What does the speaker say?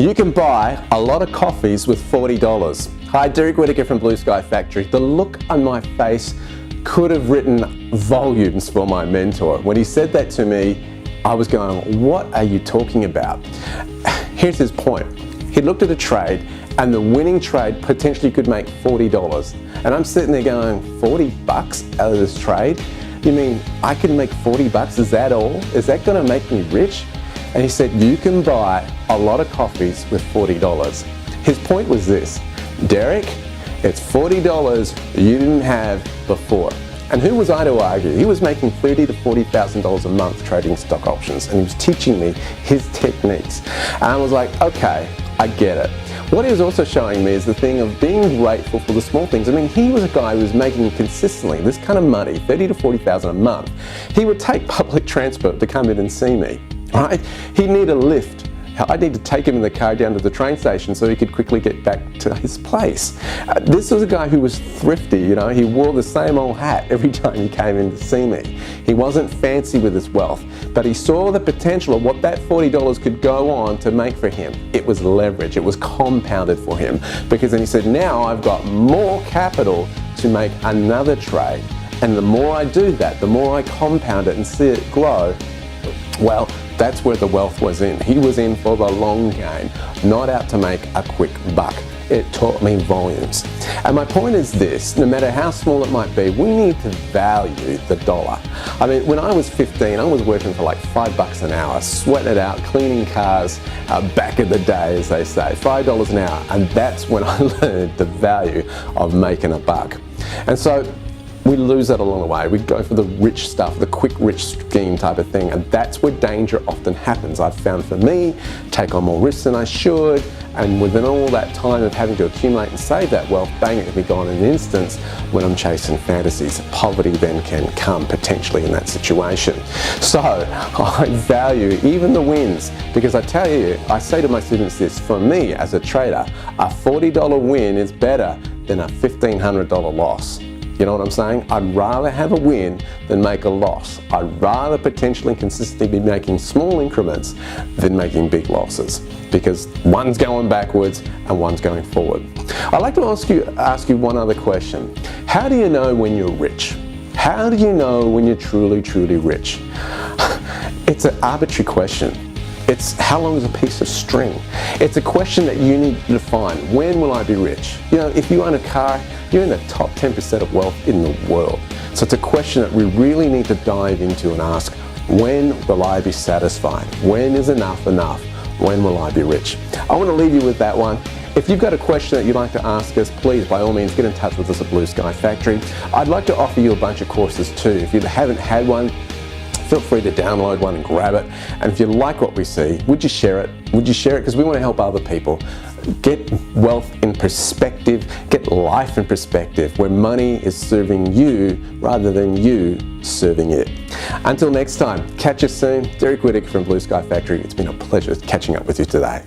You can buy a lot of coffees with $40. Hi, Derek Whittaker from Blue Sky Factory. The look on my face could have written volumes for my mentor. When he said that to me, I was going, what are you talking about? Here's his point. He looked at a trade and the winning trade potentially could make $40. And I'm sitting there going, 40 bucks out of this trade? You mean I can make 40 bucks? Is that all? Is that gonna make me rich? And he said, you can buy a lot of coffees with $40. His point was this, Derek, it's $40 you didn't have before. And who was I to argue? He was making $30,000 to $40,000 a month trading stock options, and he was teaching me his techniques. And I was like, okay, I get it. What he was also showing me is the thing of being grateful for the small things. I mean, he was a guy who was making consistently this kind of money, $30,000 to $40,000 a month. He would take public transport to come in and see me. Right? He'd need a lift. I'd need to take him in the car down to the train station so he could quickly get back to his place. This was a guy who was thrifty, you know, he wore the same old hat every time he came in to see me. He wasn't fancy with his wealth, but he saw the potential of what that $40 could go on to make for him. It was leverage, it was compounded for him, because then he said, now I've got more capital to make another trade. And the more I do that, the more I compound it and see it grow, well, that's where the wealth was in. He was in for the long game, not out to make a quick buck. It taught me volumes. And my point is this, no matter how small it might be, we need to value the dollar. I mean, when I was 15, I was working for like $5 an hour, sweating it out, cleaning cars, back in the day, as they say, $5 an hour. And that's when I learned the value of making a buck. And so, we lose that along the way. We go for the rich stuff, the quick rich scheme type of thing, and that's where danger often happens. I've found for me, take on more risks than I should, and within all that time of having to accumulate and save that wealth, bang, it can be gone in an instance when I'm chasing fantasies. Poverty then can come potentially in that situation. So I value even the wins, because I tell you, I say to my students this, for me as a trader, a $40 win is better than a $1,500 loss. You know what I'm saying? I'd rather have a win than make a loss. I'd rather potentially consistently be making small increments than making big losses, because one's going backwards and one's going forward. I'd like to ask you one other question. How do you know when you're rich? How do you know when you're truly, truly rich? It's an arbitrary question. It's how long is a piece of string? It's a question that you need to define. When will I be rich? You know, if you own a car, you're in the top 10% of wealth in the world. So it's a question that we really need to dive into and ask, when will I be satisfied? When is enough enough? When will I be rich? I want to leave you with that one. If you've got a question that you'd like to ask us, please, by all means, get in touch with us at Blue Sky Factory. I'd like to offer you a bunch of courses too. If you haven't had one, feel free to download one and grab it. And if you like what we see, would you share it? Would you share it? Because we want to help other people get wealth in perspective, get life in perspective, where money is serving you rather than you serving it. Until next time, catch you soon. Derek Whittaker from Blue Sky Factory. It's been a pleasure catching up with you today.